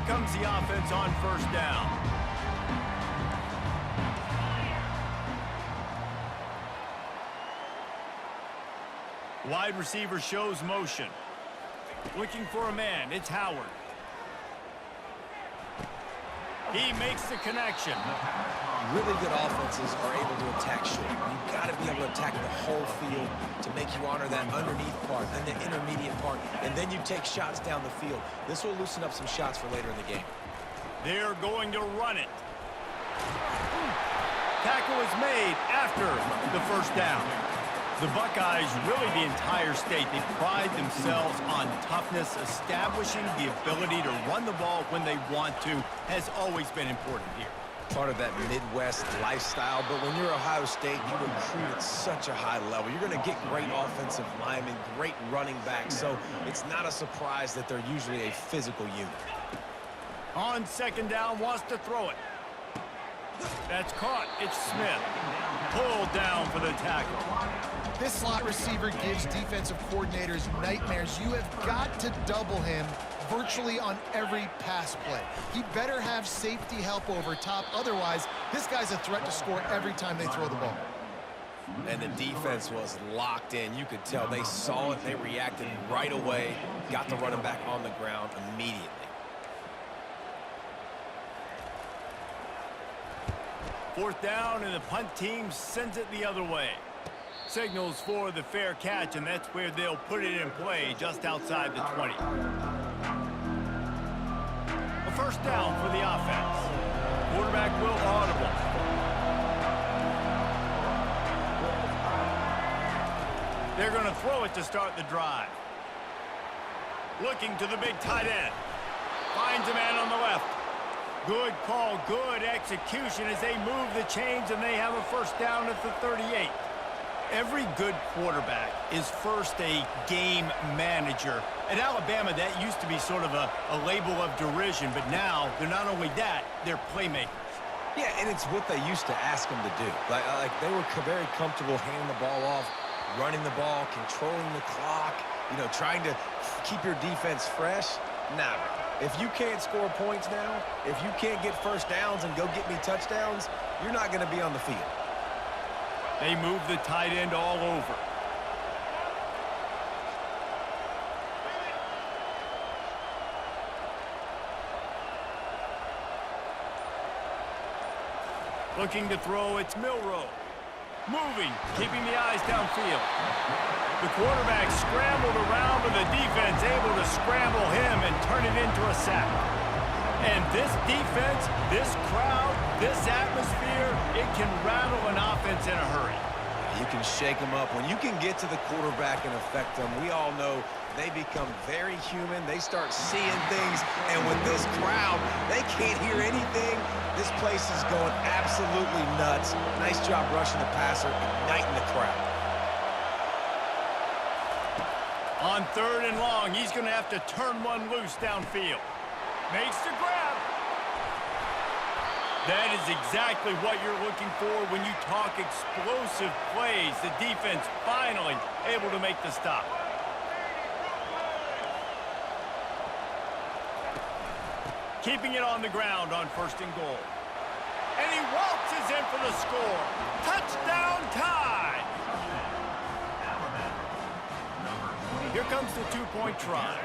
comes the offense on first down. Wide receiver shows motion. Looking for a man. It's Howard. He makes the connection. Really good offenses are able to attack short. You've got to be able to attack the whole field to make you honor that underneath part and the intermediate part, and then you take shots down the field. This will loosen up some shots for later in the game. They're going to run it. Tackle is made after the first down. The Buckeyes, really the entire state, they pride themselves on toughness. Establishing the ability to run the ball when they want to has always been important here. Part of that Midwest lifestyle, but when you're Ohio State, you recruit at such a high level. You're going to get great offensive linemen, great running backs, so it's not a surprise that they're usually a physical unit. On second down, wants to throw it. That's caught. It's Smith. Pulled down for the tackle. This slot receiver gives defensive coordinators nightmares. You have got to double him virtually on every pass play. He better have safety help over top. Otherwise, this guy's a threat to score every time they throw the ball. And the defense was locked in. You could tell they saw it. They reacted right away. Got the running back on the ground immediately. Fourth down, and the punt team sends it the other way. Signals for the fair catch, and that's where they'll put it in play, just outside the 20. A first down for the offense. Quarterback will audible. They're going to throw it to start the drive. Looking to the big tight end. Finds a man on the left. Good call, good execution as they move the chains, and they have a first down at the 38. Every good quarterback is first a game manager. At Alabama, that used to be sort of a label of derision, but now they're not only that, they're playmakers. Yeah, and it's what they used to ask them to do. Like they were very comfortable handing the ball off, running the ball, controlling the clock, trying to keep your defense fresh. Nah, bro. If you can't score points now, if you can't get first downs and go get me touchdowns, you're not going to be on the field. They move the tight end all over. Looking to throw, it's Milroe. Moving, keeping the eyes downfield. The quarterback scrambled around, but the defense able to scramble him and turn it into a sack. And this defense, this crowd, this atmosphere, it can rattle an offense in a hurry. You can shake them up. When you can get to the quarterback and affect them, we all know they become very human. They start seeing things, and with this crowd, they can't hear anything. This place is going absolutely nuts. Nice job rushing the passer, igniting the crowd. On third and long, he's going to have to turn one loose downfield. Makes the grab. That is exactly what you're looking for when you talk explosive plays. The defense finally able to make the stop. Keeping it on the ground on first and goal. And he waltzes in for the score. Touchdown tie. Here comes the two-point try.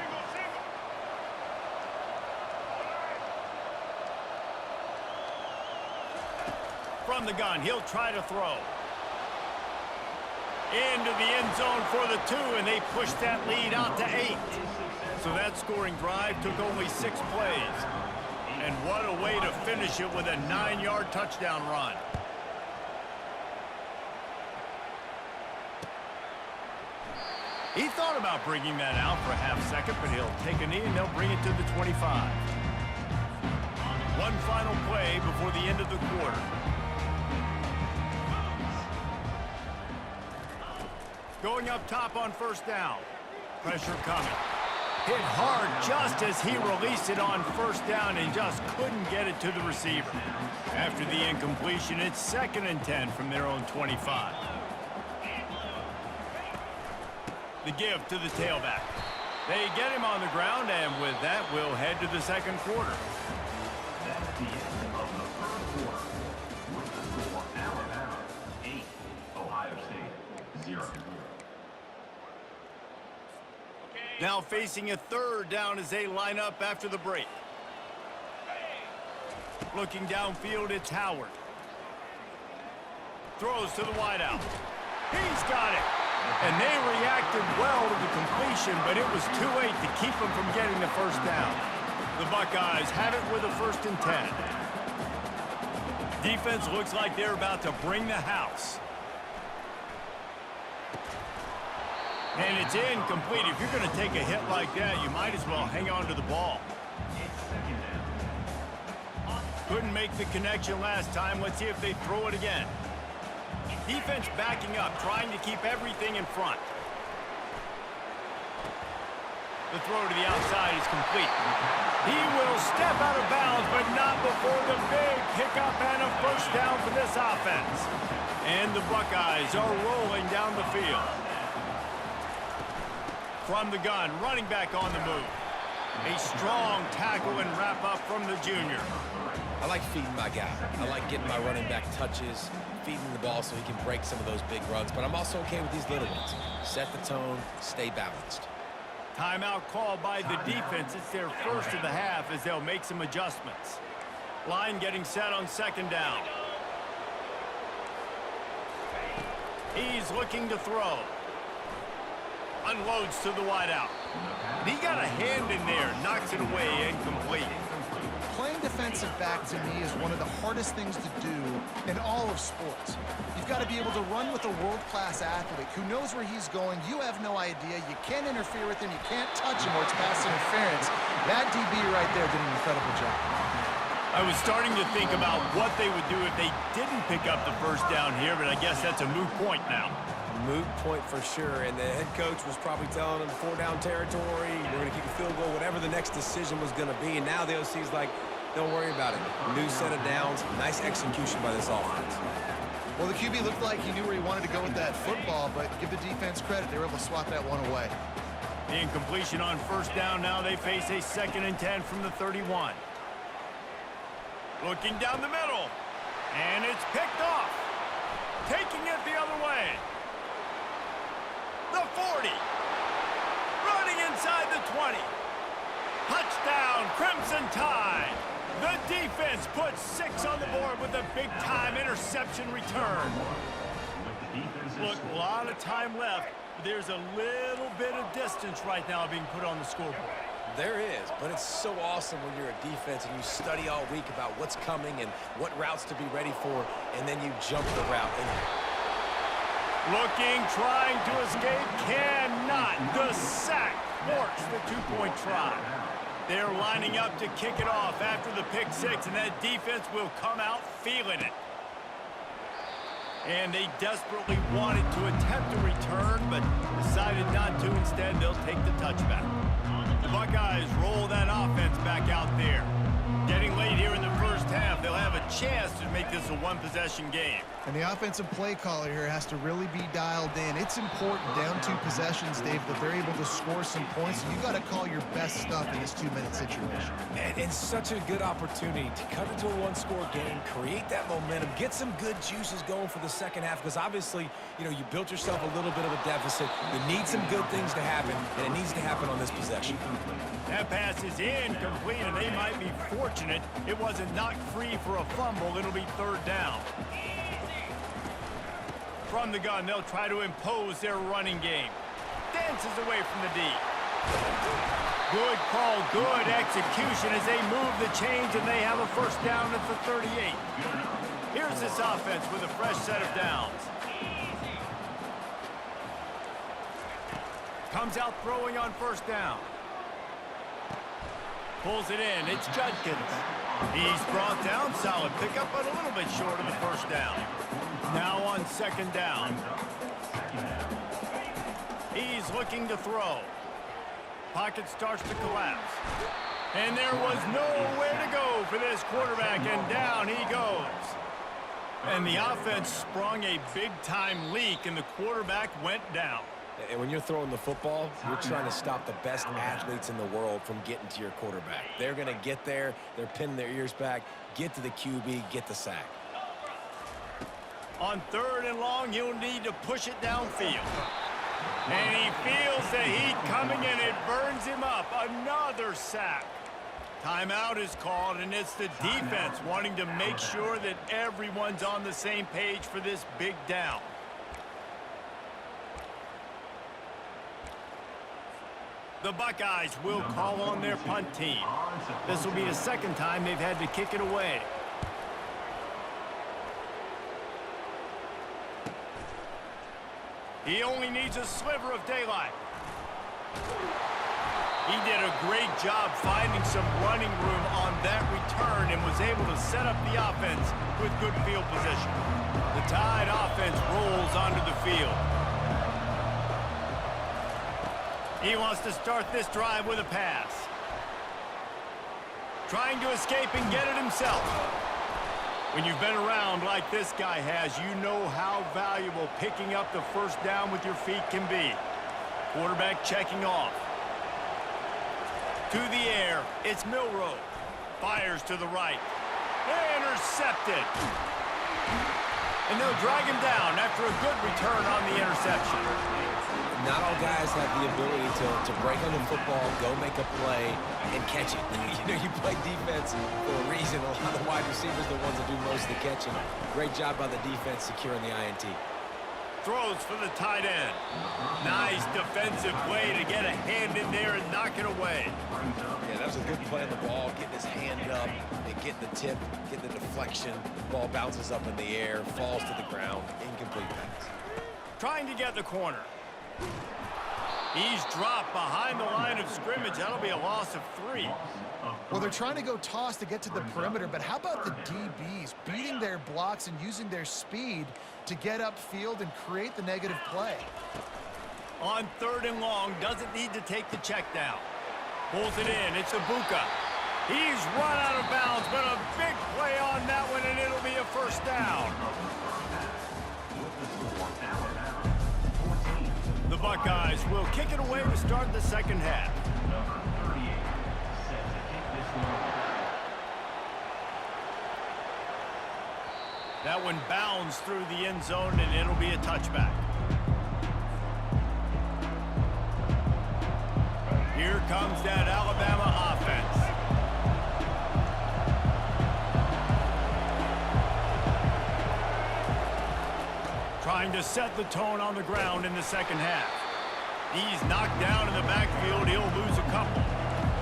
From the gun, he'll try to throw. Into the end zone for the 2, and they push that lead out to 8. So that scoring drive took only 6 plays. And what a way to finish it with a 9-yard touchdown run. He thought about bringing that out for a half second, but he'll take a knee and they'll bring it to the 25. One final play before the end of the quarter. Going up top on first down. Pressure coming. Hit hard just as he released it on first down and just couldn't get it to the receiver. After the incompletion, it's 2nd and 10 from their own 25. The give to the tailback. They get him on the ground, and with that, we'll head to the second quarter. That's the end of the first quarter. With the score, Alabama 8, Ohio State 0. Now facing a third down as they line up after the break. Looking downfield, it's Howard. Throws to the wideout. He's got it. And they reacted well to the completion, but it was too late to keep them from getting the first down. The Buckeyes have it with a 1st and 10. Defense looks like they're about to bring the house. And it's incomplete. If you're going to take a hit like that, you might as well hang on to the ball. Couldn't make the connection last time. Let's see if they throw it again. Defense backing up, trying to keep everything in front. The throw to the outside is complete. He will step out of bounds, but not before the big pickup and a first down for this offense. And the Buckeyes are rolling down the field. From the gun, running back on the move. A strong tackle and wrap up from the junior. I like feeding my guy. I like getting my running back touches, feeding the ball so he can break some of those big runs. But I'm also okay with these little ones. Set the tone, stay balanced. Timeout called by the defense. It's their first of the half as they'll make some adjustments. Line getting set on 2nd down. He's looking to throw. Unloads to the wideout. He got a hand in there, knocks it away, incomplete. Playing defensive back, to me, is one of the hardest things to do in all of sports. You've got to be able to run with a world-class athlete who knows where he's going. You have no idea. You can't interfere with him. You can't touch him or it's pass interference. That DB right there did an incredible job. I was starting to think about what they would do if they didn't pick up the first down here, but I guess that's a moot point now. Moot point for sure, and the head coach was probably telling them 4-down territory, we're going to kick a field goal, whatever the next decision was going to be, and now the OC's like, don't worry about it. New set of downs, nice execution by this offense. Well, the QB looked like he knew where he wanted to go with that football, but give the defense credit, they were able to swat that one away. The incompletion on first down. Now they face a 2nd and 10 from the 31. Looking down the middle, and it's picked off. Taking it the other way. The 40. Running inside the 20. Touchdown, Crimson Tide. The defense puts 6 on the board with a big-time interception return. Look, a lot of time left. But there's a little bit of distance right now being put on the scoreboard. There is, but it's so awesome when you're a defense and you study all week about what's coming and what routes to be ready for, and then you jump the route. Looking, trying to escape, cannot. The sack forks the 2-point try. They're lining up to kick it off after the pick 6, and that defense will come out feeling it. And they desperately wanted to attempt a return, but decided not to. Instead, they'll take the touchback. The Buckeyes roll that offense back out there. Getting late here in the first half, they'll have a chance to make this a one-possession game. And the offensive play caller here has to really be dialed in. It's important down 2 possessions, Dave, that they're able to score some points. You got to call your best stuff in this 2-minute situation. And it's such a good opportunity to cut into a 1-score game, create that momentum, get some good juices going for the second half, because obviously, you know, you built yourself a little bit of a deficit. You need some good things to happen, and it needs to happen on this possession. That pass is incomplete, and they might be fortunate it wasn't knocked free for a fumble. It'll be 3rd down. From the gun, they'll try to impose their running game. Dances away from the D. Good call, good execution as they move the chains, and they have a first down at the 38. Here's this offense with a fresh set of downs. Comes out throwing on first down. Pulls it in. It's Judkins. He's brought down. Solid pickup, but a little bit short of the first down. Now on 2nd down. He's looking to throw. Pocket starts to collapse. And there was nowhere to go for this quarterback, and down he goes. And the offense sprung a big-time leak, and the quarterback went down. And when you're throwing the football, you're trying to stop the best athletes in the world from getting to your quarterback. They're going to get there. They're pinning their ears back, get to the QB, get the sack. On 3rd and long, he'll need to push it downfield. And he feels the heat coming, and it burns him up. Another sack. Timeout is called, and it's the defense wanting to make sure that everyone's on the same page for this big down. The Buckeyes will call on their punt team. This will be the second time they've had to kick it away. He only needs a sliver of daylight. He did a great job finding some running room on that return and was able to set up the offense with good field position. The Tide offense rolls onto the field. He wants to start this drive with a pass. Trying to escape and get it himself. When you've been around like this guy has, you know how valuable picking up the first down with your feet can be. Quarterback checking off. To the air, it's Milroe. Fires to the right. Intercepted. And they'll drag him down after a good return on the interception. Not all guys have the ability to break on the football, go make a play, and catch it. You play defense for a reason. A lot of the wide receivers are the ones that do most of the catching. Great job by the defense securing the INT. Throws for the tight end. Nice defensive play to get a hand in there and knock it away. Yeah, that was a good play on the ball, getting his hand up, and getting the tip, getting the deflection. Ball bounces up in the air, falls to the ground, incomplete pass. Trying to get the corner. He's dropped behind the line of scrimmage. That'll be a loss of 3. Well, they're trying to go toss to get to the perimeter, but how about the DBs beating their blocks and using their speed to get upfield and create the negative play? On 3rd and long, doesn't need to take the check down. Pulls it in. It's Ibuka. He's run out of bounds, but a big play on that one, and it'll be a first down. The Buckeyes will kick it away to start the second half. Number 38, set to kick this one. That one bounds through the end zone, and it'll be a touchback. Here comes that Alabama offense. Trying to set the tone on the ground in the second half. He's knocked down in the backfield. He'll lose a couple.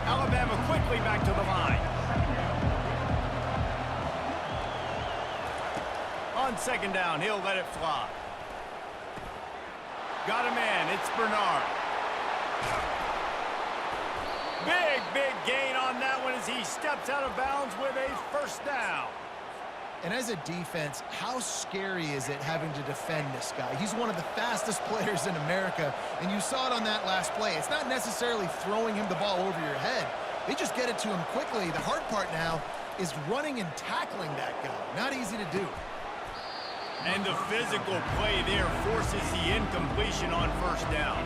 Alabama quickly back to the line. On 2nd down, he'll let it fly. Got a man. It's Bernard. Big gain on that one as he steps out of bounds with a first down. And as a defense, how scary is it having to defend this guy? He's one of the fastest players in America, and you saw it on that last play. It's not necessarily throwing him the ball over your head. They just get it to him quickly. The hard part now is running and tackling that guy. Not easy to do. And the physical play there forces the incompletion on first down.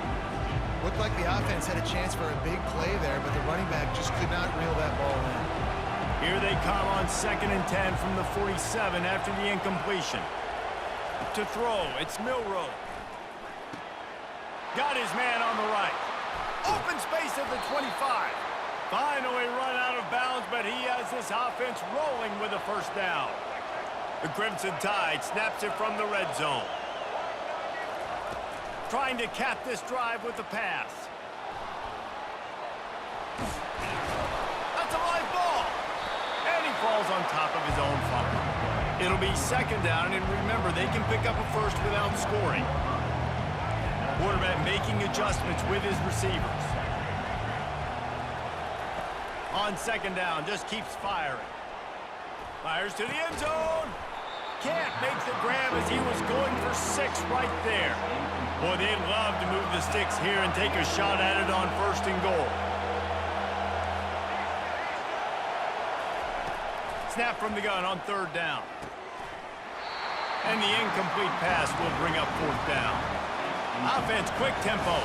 Looked like the offense had a chance for a big play there, but the running back just could not reel that ball in. Here they come on 2nd and 10 from the 47 after the incompletion. To throw, it's Milroe. Got his man on the right. Open space at the 25. Finally run out of bounds, but he has this offense rolling with a first down. The Crimson Tide snaps it from the red zone. Trying to cap this drive with the pass. That's a live ball. And he falls on top of his own fumble. It'll be 2nd down, and remember, they can pick up a first without scoring. Quarterback making adjustments with his receivers. On 2nd down, just keeps firing. Fires to the end zone. Can't make the grab as he was going for 6 right there. Boy, they'd love to move the sticks here and take a shot at it on 1st and goal. Snap from the gun on 3rd down. And the incomplete pass will bring up 4th down. Offense, quick tempo.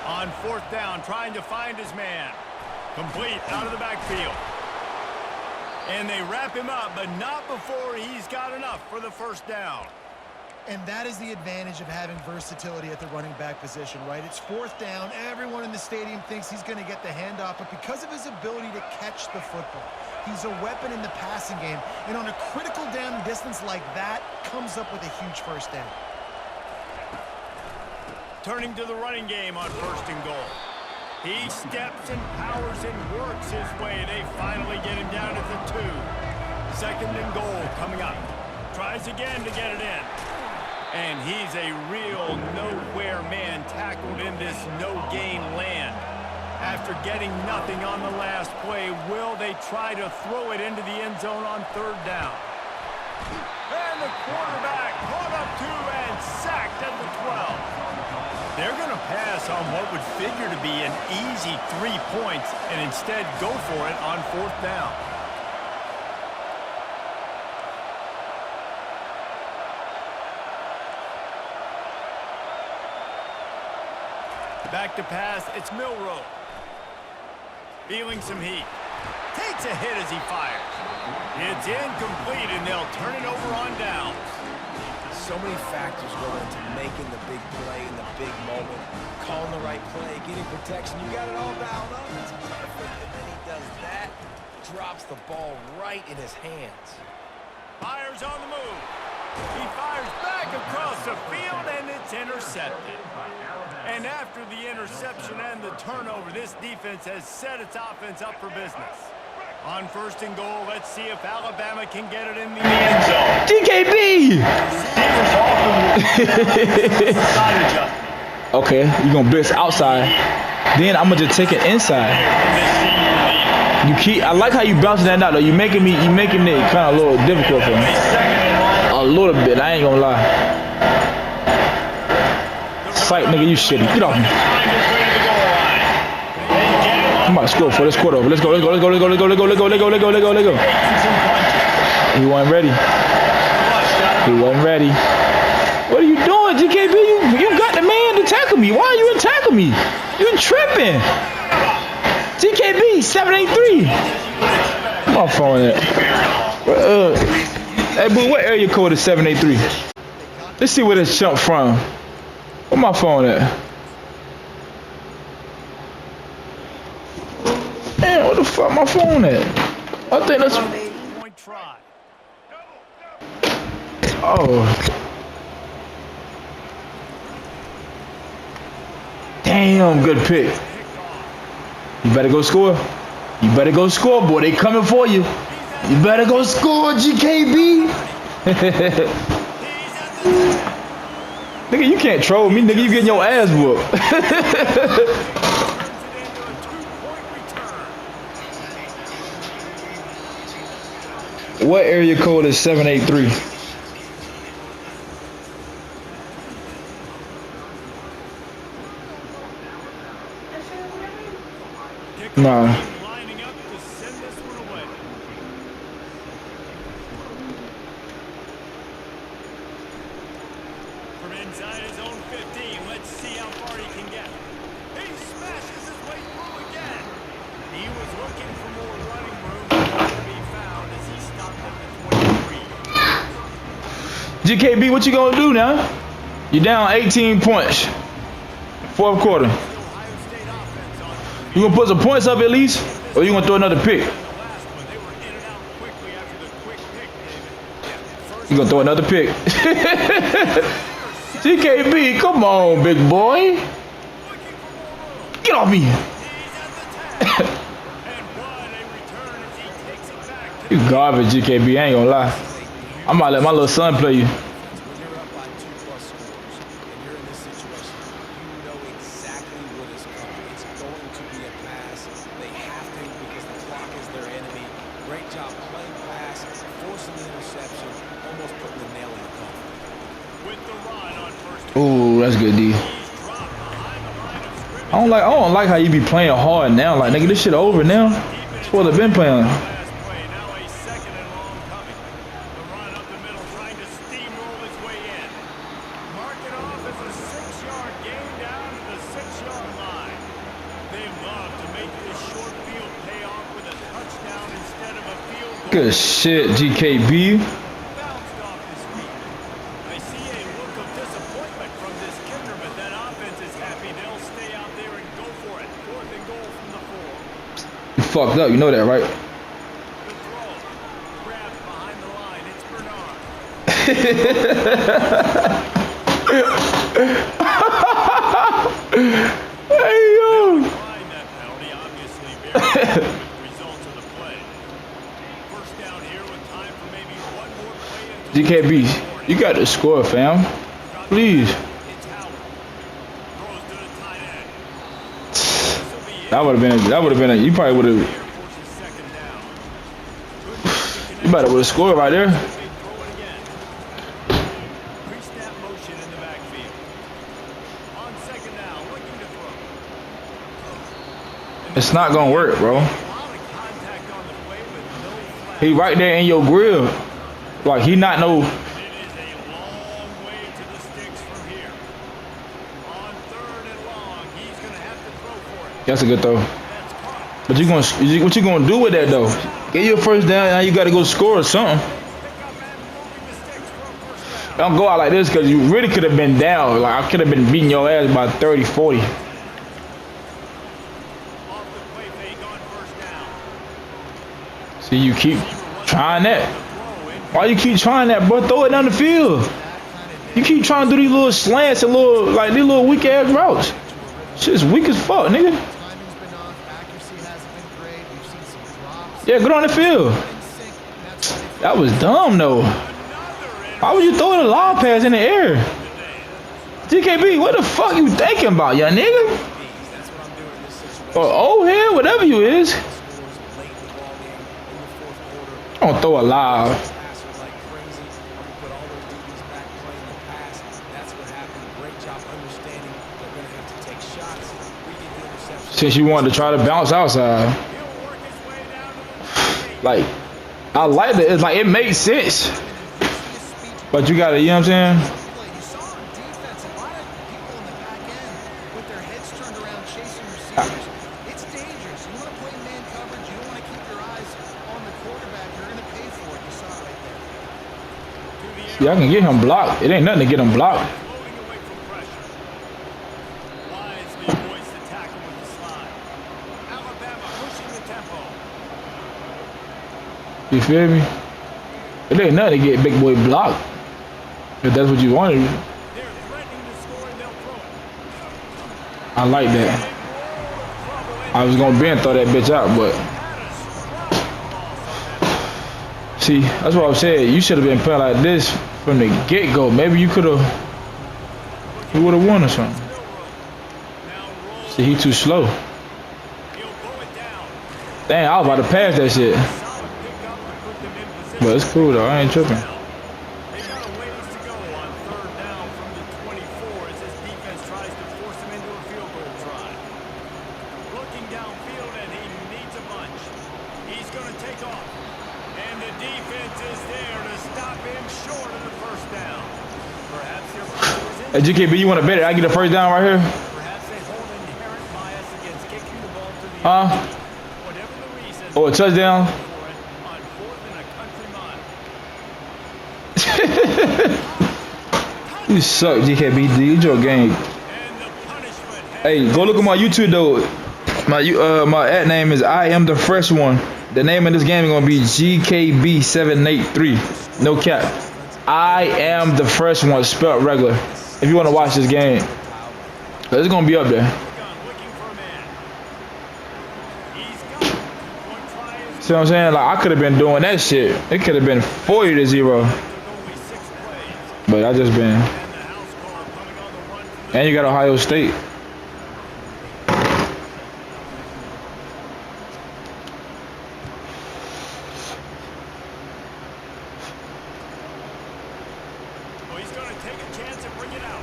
On 4th down, trying to find his man. Complete out of the backfield. And they wrap him up, but not before he's got enough for the 1st down. And that is the advantage of having versatility at the running back position, right? It's 4th down. Everyone in the stadium thinks he's going to get the handoff, but because of his ability to catch the football, he's a weapon in the passing game. And on a critical down distance like that, comes up with a huge 1st down. Turning to the running game on 1st and goal. He steps and powers and works his way. They finally get him down at the 2. 2nd and goal coming up. Tries again to get it in. And he's a real nowhere man tackled in this no-gain land. After getting nothing on the last play, will they try to throw it into the end zone on 3rd down? And the quarterback caught up to and sacked at the 12. They're going to pass on what would figure to be an easy 3 points and instead go for it on 4th down. Back to pass, it's Milroe. Feeling some heat. Takes a hit as he fires. It's incomplete, and they'll turn it over on downs. So many factors go into making the big play in the big moment. Calling the right play, getting protection. You got it all dialed up. It's perfect. And then he does that. Drops the ball right in his hands. Fires on the move. He fires back across the field, and it's intercepted. And after the interception and the turnover, this defense has set its offense up for business. On 1st and goal, let's see if Alabama can get it in the end zone. GKB! Okay, you're going to blitz outside. Then I'm going to just take it inside. I like how you bouncing that out, though. You're making it kind of a little difficult for me. A little bit, I ain't going to lie. Sight, nigga, you shitty. Get off me. I'm about to score for this quarter over. Let's go. He wasn't ready. What are you doing, GKB? You got the man to tackle me. Why are you attacking me? You tripping. GKB 783. My phone at. Hey, boo, what area code is 783? Let's see where this jump from. Where my phone at? Man, what the fuck my phone at? I think that's... Oh. Damn, good pick. You better go score. Boy. They coming for you. You better go score, GKB. Nigga, you can't troll me, nigga. You getting your ass whooped. What area code is 783? Nah. Lining up to send this one away. From inside his own 15, let's see how far he can get. He smashes his way through again. He was looking for more running room, but nowhere to be found as he stopped at the 23. GKB, what you gonna do now? You're down 18 points. 4th quarter. You gonna put some points up at least? Or you gonna throw another pick? You gonna throw another pick? GKB, come on, big boy. Get off me. You garbage, GKB, I ain't gonna lie. I'm gonna let my little son play you. Ooh, that's good, D. I don't like how you be playing hard now. Like, nigga, this shit over now. That's what I've been playing. Good shit, GKB. Bounced off his feet. I see a look of disappointment from this kicker, but that offense is happy. They'll stay out there and go for it. 4th and goal from the 4. You fucked up, you know that, right? The throw. Grabbed behind the line. It's Bernard. Hey yo. Declined that penalty, obviously very happy with the results of the play. First down here with time for maybe one more play until GKB, you got to score, fam. Please. it's Howard. Throws to the tight end. This'll be it. That would have been a, you probably would have, Here forces second down. Good work to you better would have scored right there. Big throw it again. Pre-snap motion in the backfield. On second down, looking to throw. It's not gonna work, bro. A lot of contact on the play with no flag. He right there in your grill. Like he not no. It is a long way to the sticks from here. On 3rd and long, he's going to have to throw for it. That's a good throw. That's caught. But what you gonna do with that though? Get your first down. Now you got to go score or something. Pick up and moving the sticks for a first down. Don't go out like this because you really could have been down. Like I could have been beating your ass by 30, 40. Off the play fake on first down. See, you keep trying that. Throw in. Why you keep trying that, bro? Throw it down the field. You keep trying to do these little slants and these little weak ass routes. Shit's weak as fuck, nigga. Timing's been off. Accuracy hasn't been great. We've seen some drops. Yeah, get on the field. In sync, and that's why they That was dumb though. Why would you throw the lob pass in the air? GKB, what the fuck you thinking about, young nigga? That's what I'm doing in this situation. Or old head, whatever you is. Scores late in the ball game in the 4th quarter. Don't throw a lob. Passes like crazy. I'm gonna put all those DBs back playing the pass. That's what happened. Great job understanding they're gonna have to take shots. We get the interception. Since you wanted to try to bounce outside. He'll work his way down to the 38. Like, I like it. It's like it makes sense. But you gotta, you know what I'm saying? play. You saw on defense a lot of people in the back end with their heads turned around chasing receivers. It's dangerous. You want to play man coverage. You don't want to keep your eyes on the quarterback. You're going to pay for it. You saw it right there. See, I can get him blocked. It ain't nothing to get him blocked. Floating away from pressure. Wisely avoids the tackle with the slide. Alabama pushing the tempo. You feel me? It ain't nothing to get big boy blocked. If that's what you wanted. They're threatening to score and they'll throw it. I like that. I was gonna bend throw that bitch out, but see, that's what I said. You should have been playing like this from the get-go. Maybe you could have, you would have won or something. Now roll. See, he too slow. He'll blow it down. Dang, I was about to pass that shit. Solid pickup to put them in position. But it's cool though. I ain't tripping. They got a ways to go on 3rd down from the 24 as his defense tries to force him into a field goal try. Looking downfield and he needs a bunch. He's going to take off. And the defense is there to stop him short of the first down. Perhaps their pressure is in. Hey, GKB, you want to bet it? I get the first down right here? Perhaps they hold an inherent bias against kicking the ball to the Huh? end. Whatever the reason. Or a touchdown? For it on 4th and a country mile. You suck, GKB. Dude, your game. And the punishment has Hey, go look at my YouTube though. My ad name is I Am the Fresh One. The name of this game is gonna be GKB783. No cap. I Am the Fresh One, spelled regular. If you want to watch this game, it's gonna be up there. gun looking for a man. He's got it. One try is See what I'm saying? Like I could have been doing that shit. It could have been 40-0, took only 6 plays. but I just been. And the house call coming on the run from the And you got Ohio State. Oh, he's going to take a chance and bring it out.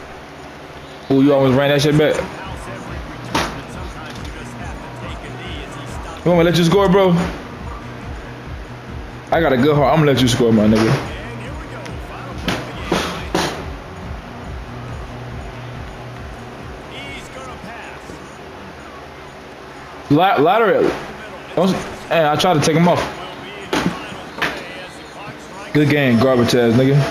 Ooh, you almost ran that shit back. House every return, but sometimes you just have to take a knee as he stops. You want me to let you score, bro? I got a good heart. I'm gonna let you score, my nigga. And here we go. Final play of the game tonight. He's going to pass. Lateral. Don't, hey, I tried to take him off. Will be the final play. Good game, garbage ass nigga.